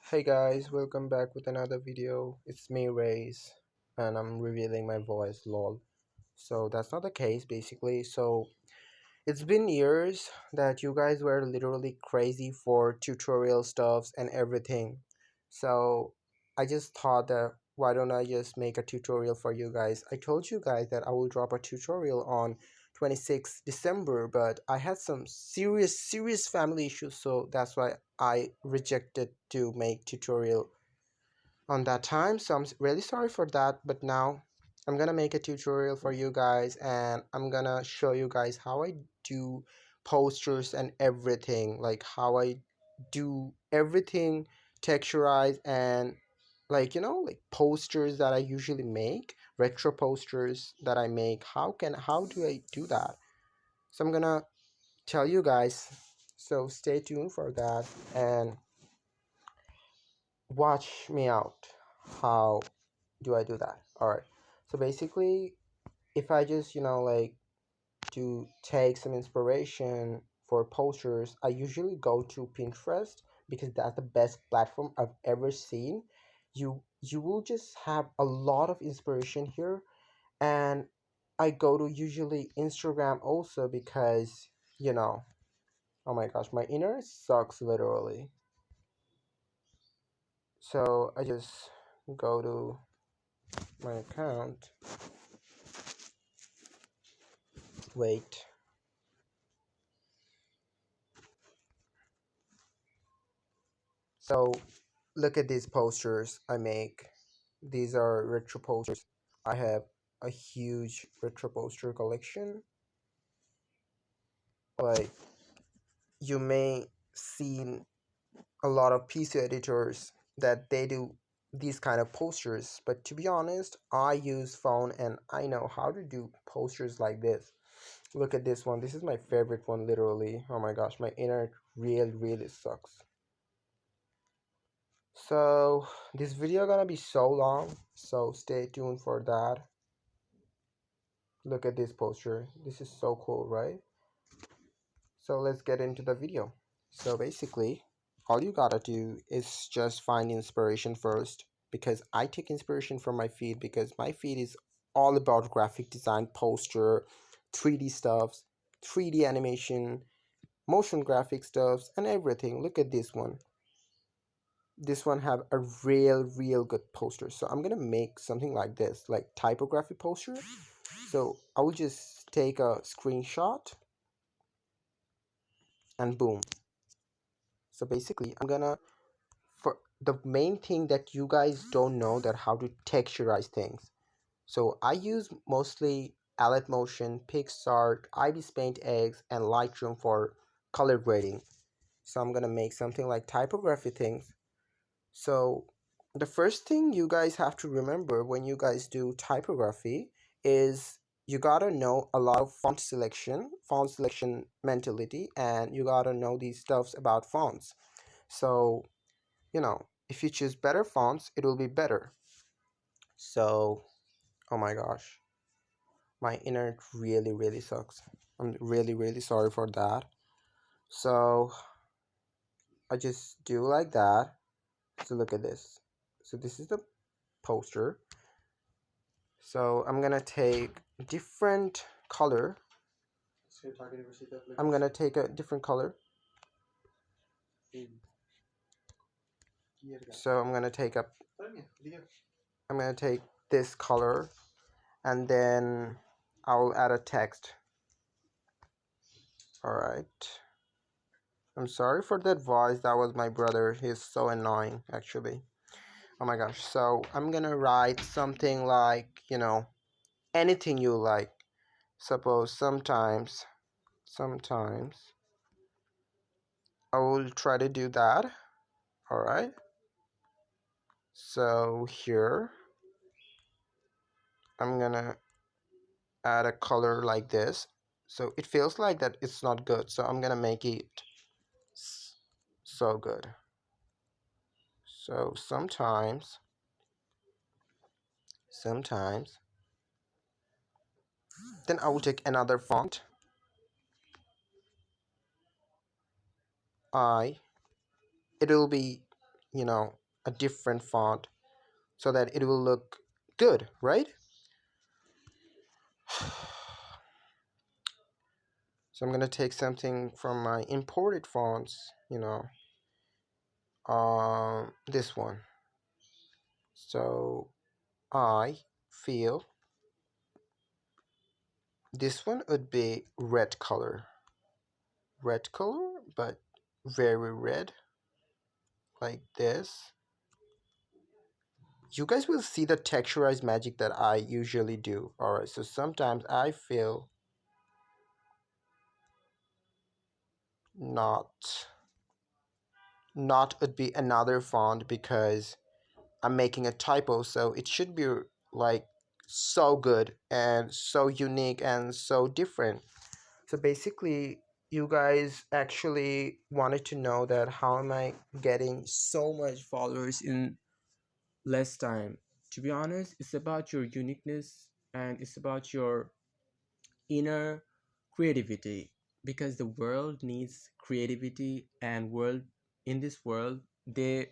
Hey guys, welcome back with another video. It's me, Raze, and I'm revealing my voice, lol. So that's not the case basically. So it's been years that you guys were literally crazy for tutorial stuffs and everything. So I just thought that why don't I just make a tutorial for you guys. I told you guys that I will drop a tutorial on 26th December, but I had some serious family issues, so that's why I rejected to make tutorial on that time. So I'm really sorry for that, but now I'm gonna make a tutorial for you guys, and I'm gonna show you guys how I do posters and everything, like how I do everything texturized, and like posters that I usually make, retro posters that I make. How do I do that? So I'm gonna tell you guys, so stay tuned for that and watch me out. How do I do that? All right. So basically, if I just, like to take some inspiration for posters, I usually go to Pinterest because that's the best platform I've ever seen. You will just have a lot of inspiration here, and I go to usually Instagram also because, oh my gosh, my internet sucks literally. So I just go to my account. Wait. So look at these posters I make. These are retro posters. I have a huge retro poster collection. Like you may see a lot of PC editors that they do these kind of posters, but to be honest, I use phone and I know how to do posters like this. Look at this one. This is my favorite one literally. Oh my gosh, my internet really sucks. So this video gonna be so long, so stay tuned for that. Look at this poster. This is so cool, right? So let's get into the video. So basically, all you gotta do is just find inspiration first, because I take inspiration from my feed, because my feed is all about graphic design, poster, 3D stuffs, 3D animation, motion graphic stuffs, and everything. Look at this one. This one have a real good poster. So I'm gonna make something like this, like typography poster. So I will just take a screenshot and boom. So basically I'm gonna, for the main thing that you guys don't know, that how to texturize things. So I use mostly Alert Motion, PixArt, IBIS Paint X, and Lightroom for color grading. So I'm gonna make something like typography things. So the first thing you guys have to remember when you guys do typography is you gotta know a lot of font selection mentality, and you gotta know these stuffs about fonts. So, if you choose better fonts, it will be better. So, oh my gosh, my internet really sucks. I'm really sorry for that. So, I just do like that. So look at this. So this is the poster. So I'm gonna take different color. I'm gonna take a different color. So I'm gonna take this color, and then I'll add a text. Alright. I'm sorry for that voice. That was my brother. He's so annoying actually. Oh my gosh. So I'm gonna write something like, anything you like. Suppose sometimes I will try to do that. Alright. So here I'm gonna add a color like this. So it feels like that it's not good. So I'm gonna make it so good. So sometimes then I will take another font. I It will be, you know, a different font so that it will look good, right? So I'm gonna take something from my imported fonts, this one. So I feel this one would be red color, but very red, like this. You guys will see the texturized magic that I usually do. Alright, so sometimes I feel not would be another font because I'm making a typo, so it should be like so good and so unique and so different. So basically, you guys actually wanted to know that how am I getting so much followers in less time. To be honest, it's about your uniqueness and it's about your inner creativity, because the world needs creativity, and world in this world they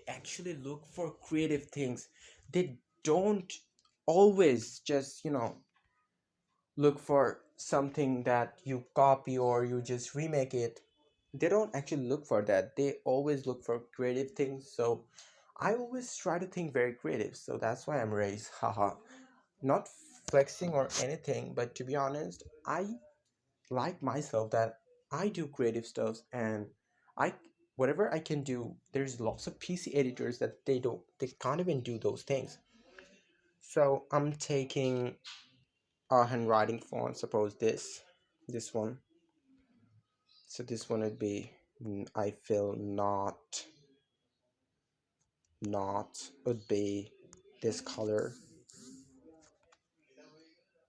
actually look for creative things. They don't always just look for something that you copy or you just remake it. They don't actually look for that. They always look for creative things. So I always try to think very creative. So that's why I'm raised. Haha. Not flexing or anything, but to be honest, I like myself that I do creative stuff, and I whatever I can do. There's lots of PC editors that they can't even do those things. So I'm taking a handwriting font. Suppose this one. So this one would be I feel not would be this color.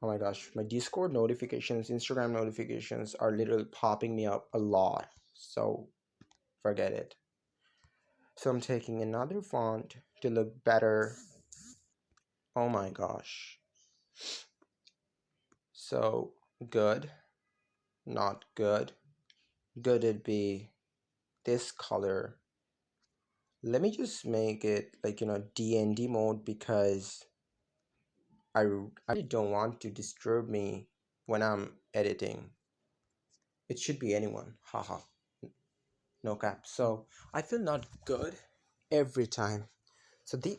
Oh my gosh, my Discord notifications, Instagram notifications are literally popping me up a lot. So forget it. So I'm taking another font to look better. Oh my gosh. So good, not good. Good would be this color. Let me just make it like, D&D mode because I really don't want to disturb me when I'm editing. It should be anyone. Haha. No cap. So I feel not good every time. So the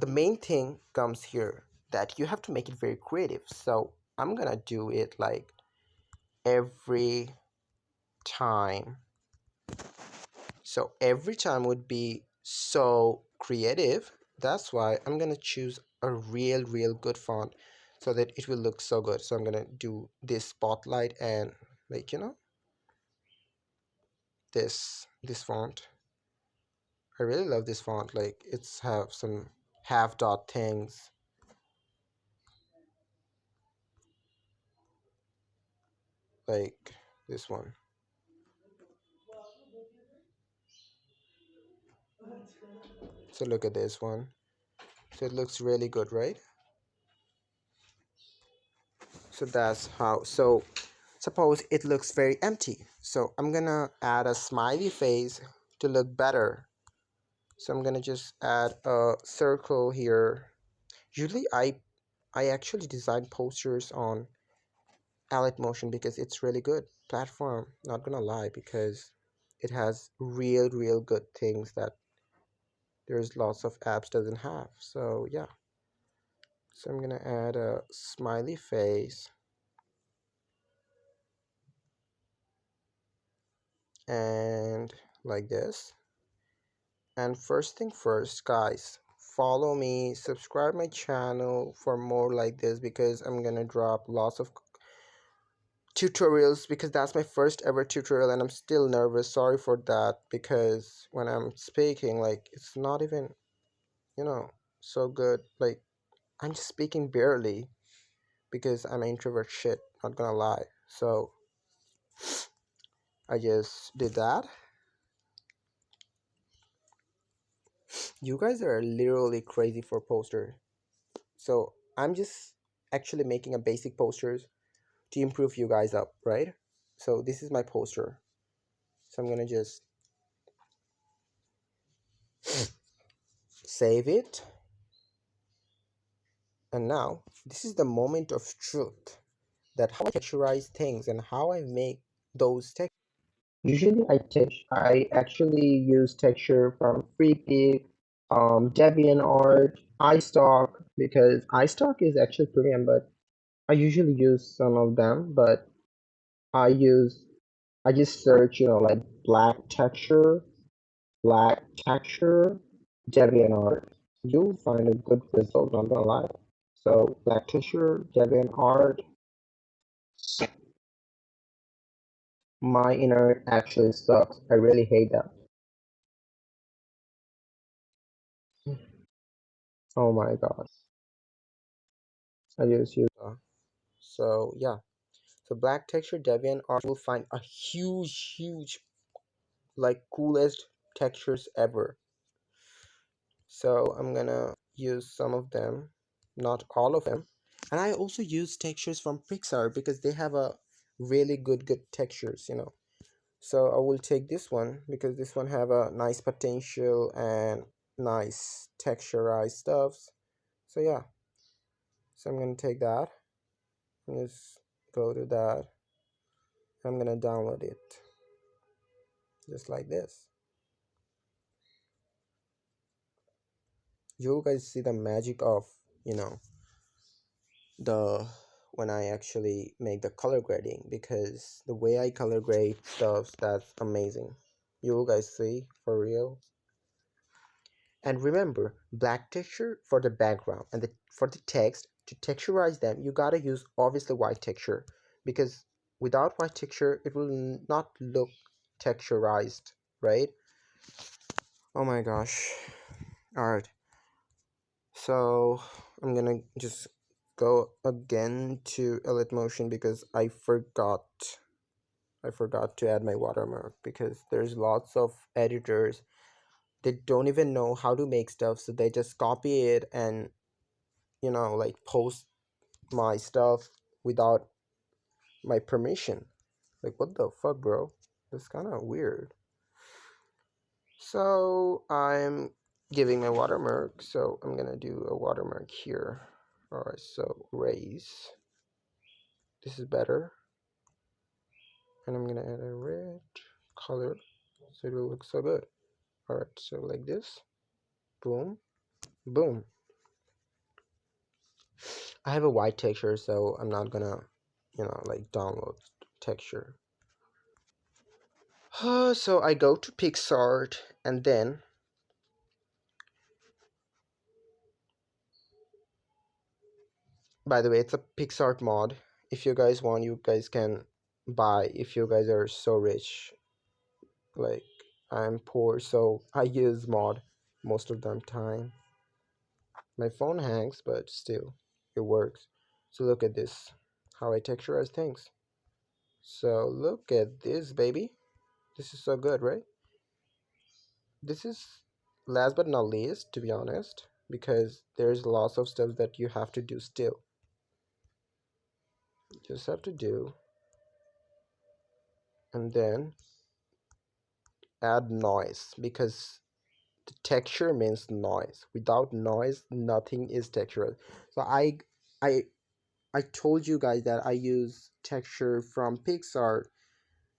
main thing comes here that you have to make it very creative. So I'm gonna do it like every time. So every time would be so creative. That's why I'm gonna choose a real good font so that it will look so good. So I'm gonna do this spotlight and like this font. I really love this font. Like it's have some half dot things like this one. So look at this one. So it looks really good, right? So that's how. So suppose it looks very empty. So I'm gonna add a smiley face to look better. So I'm gonna just add a circle here. Usually I actually design posters on Allied Motion because it's really good platform. Not gonna lie, because it has real good things that there's lots of apps doesn't have. So yeah. So I'm gonna add a smiley face and like this. And first thing first, guys, follow me, subscribe my channel for more like this because I'm gonna drop lots of tutorials because that's my first ever tutorial and I'm still nervous. Sorry for that, because when I'm speaking, like it's not even, you know, so good. Like I'm just speaking barely because I'm an introvert shit, not gonna lie. So I just did that. You guys are literally crazy for posters. So I'm just actually making a basic posters to improve you guys up, right? So this is my poster. So I'm gonna just save it. And now this is the moment of truth, that how I texturize things and how I make those textures. Usually I actually use texture from Freepik, DeviantArt, iStock, because iStock is actually premium, but I usually use some of them, but I use I just search, like black texture, DeviantArt. You'll find a good result, not gonna lie. So black texture, DeviantArt, my internet actually sucks. I really hate that. Oh my god. I just use so yeah. So black texture DeviantArt will find a huge like coolest textures ever. So I'm gonna use some of them, not all of them. And I also use textures from Pixar because they have a really good textures. So I will take this one because this one have a nice potential and nice texturized stuffs. So yeah, so I'm gonna take that and just go to that. I'm gonna download it just like this. You guys see the magic of, you know, the when I actually make the color grading, because the way I color grade stuff, that's amazing. You guys see for real. And remember, black texture for the background and for the text, to texturize them you gotta use obviously white texture, because without white texture it will not look texturized, right? Oh my gosh. All right, so I'm gonna just go again to Elite Motion because I forgot to add my watermark, because there's lots of editors, they don't even know how to make stuff, so they just copy it and like post my stuff without my permission. Like, what the fuck, bro? That's kind of weird. So I'm giving my watermark, so I'm gonna do a watermark here. All right, so Raze, this is better, and I'm gonna add a red color so it will look so good. All right, so like this, boom, boom. I have a white texture, so I'm not gonna like download texture. So I go to PixArt, and then, by the way, it's a PixArt mod. If you guys want, you guys can buy if you guys are so rich. Like, I'm poor, so I use mod most of the time. My phone hangs, but still, it works. So look at this, how I texturize things. So look at this, baby. This is so good, right? This is last but not least, to be honest, because there's lots of stuff that you have to do still. You just have to do, and then add noise, because the texture means noise. Without noise, nothing is textured. So I I told you guys that I use texture from Pixar.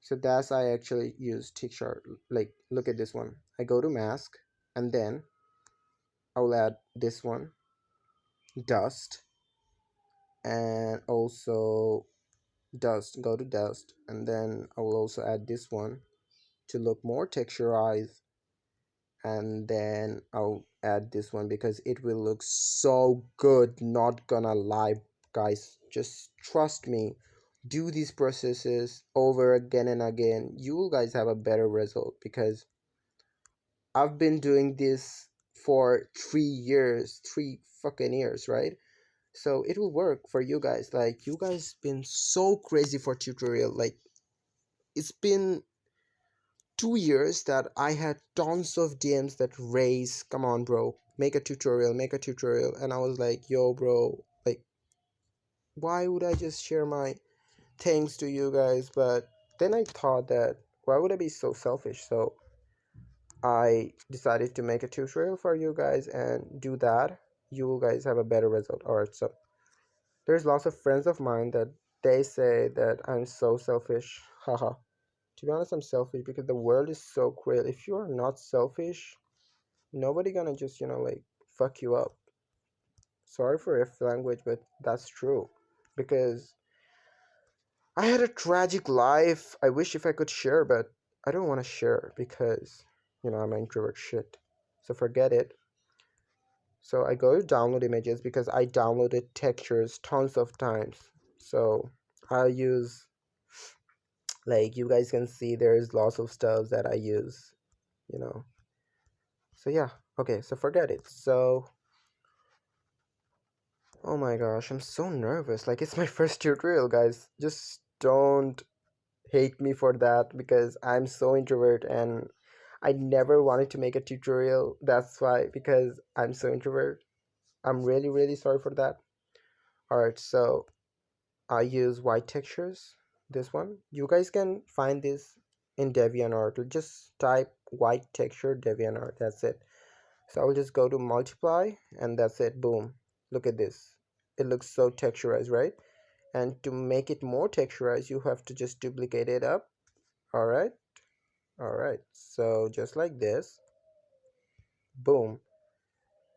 So that's I actually use texture. Like, look at this one. I go to mask, and then I will add this one, dust, and also dust. Go to dust, and then I will also add this one to look more texturized, and then I'll add this one because it will look so good, not gonna lie, guys. Just trust me, do these processes over again and again, you will guys have a better result, because I've been doing this for 3 years, 3 fucking years, right? So it will work for you guys. Like, you guys been so crazy for tutorial. Like, it's been 2 years that I had tons of DMs that Raze, come on, bro, make a tutorial, make a tutorial. And I was like, yo, bro, like, why would I just share my things to you guys? But then I thought that, why would I be so selfish? So I decided to make a tutorial for you guys and do that. You guys have a better result. Alright, so there's lots of friends of mine that they say that I'm so selfish. Haha. To be honest, I'm selfish because the world is so cruel. If you are not selfish, nobody gonna just, like fuck you up. Sorry for if language, but that's true. Because I had a tragic life. I wish if I could share, but I don't want to share because, I'm an introvert shit. So forget it. So I go to download images because I downloaded textures tons of times. So I use, like, you guys can see there's lots of stuff that I use, you know. So yeah, okay, so forget it. So, oh my gosh, I'm so nervous. Like, it's my first tutorial, guys. Just don't hate me for that because I'm so introvert and I never wanted to make a tutorial. That's why, because I'm so introvert. I'm really, really sorry for that. Alright, so I use white textures. This one. You guys can find this in DeviantArt. Just type white texture DeviantArt. That's it. So I'll just go to multiply and that's it. Boom. Look at this. It looks so texturized, right? And to make it more texturized, you have to just duplicate it up. Alright. Alright. So just like this. Boom.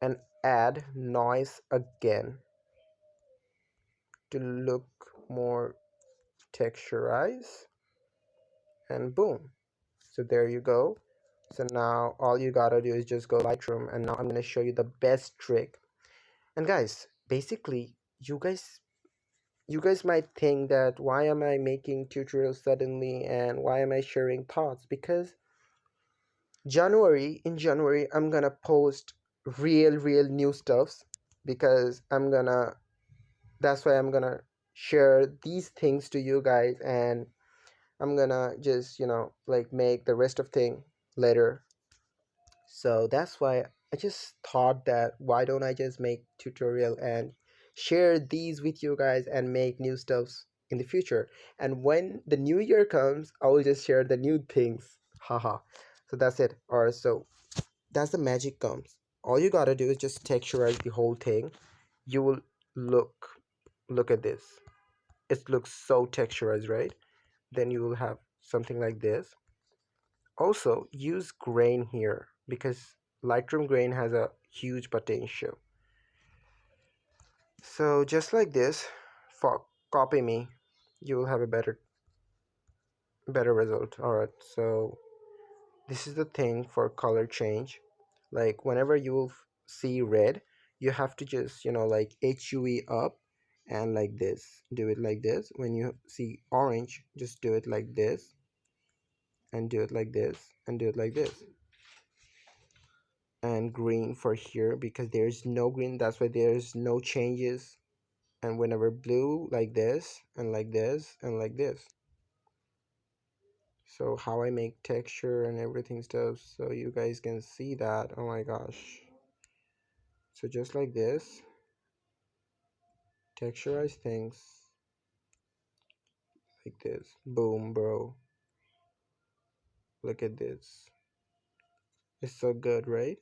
And add noise again to look more texturized. And boom. So there you go. So now all you gotta do is just go Lightroom, and now I'm gonna show you the best trick. And guys, basically, you guys might think that why am I making tutorials suddenly and why am I sharing thoughts? Because in January I'm gonna post real new stuffs because that's why I'm gonna share these things to you guys, and I'm gonna just like make the rest of thing later. So that's why I just thought that why don't I just make tutorial and share these with you guys and make new stuffs in the future. And when the new year comes, I will just share the new things. Haha. So that's it. Or so that's the magic comes. All you gotta do is just texturize the whole thing. You will look look at this. It looks so texturized, right? Then you will have something like this. Also, use grain here because Lightroom grain has a huge potential. So just like this, for copy me, you will have a better result. Alright, so this is the thing for color change. Like whenever you will see red, you have to just like HUE up and like this. Do it like this. When you see orange, just do it like this and do it like this and do it like this. And green for here because there's no green, that's why there's no changes. And whenever blue, like this and like this and like this. So how I make texture and everything stuff so you guys can see that. Oh my gosh. So just like this, texturize things like this. Boom, bro. Look at this. It's so good, right?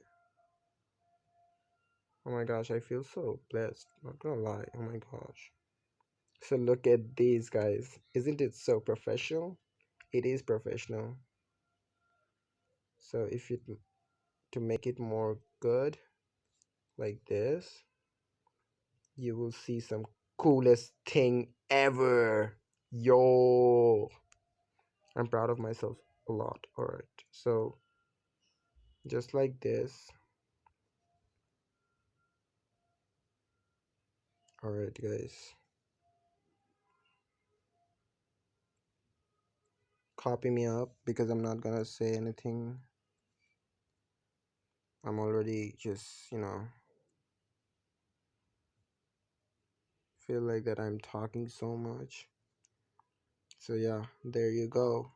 Oh my gosh, I feel so blessed, not gonna lie. Oh my gosh. So look at these guys. Isn't it so professional? It is professional. So if you to make it more good like this, you will see some coolest thing ever. Yo, I'm proud of myself a lot. All right, so just like this. All right, guys, copy me up because I'm not gonna say anything. I'm already just feel like that I'm talking so much. So yeah, there you go.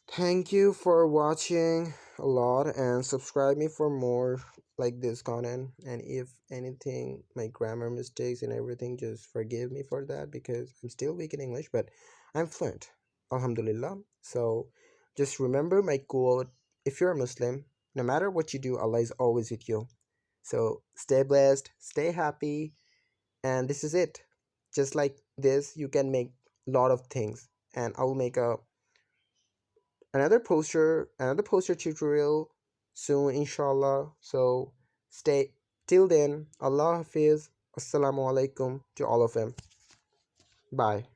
Thank you for watching a lot and subscribe me for more like this content. And if anything, my grammar mistakes and everything, just forgive me for that because I'm still weak in English, but I'm fluent, alhamdulillah. So Just remember my quote: if you're a Muslim, no matter what you do, Allah is always with you. So stay blessed, stay happy, and this is it. Just like this, you can make a lot of things, and I will make another poster tutorial soon, inshallah. So stay till then. Allah Hafiz. Assalamu alaikum to all of them. Bye.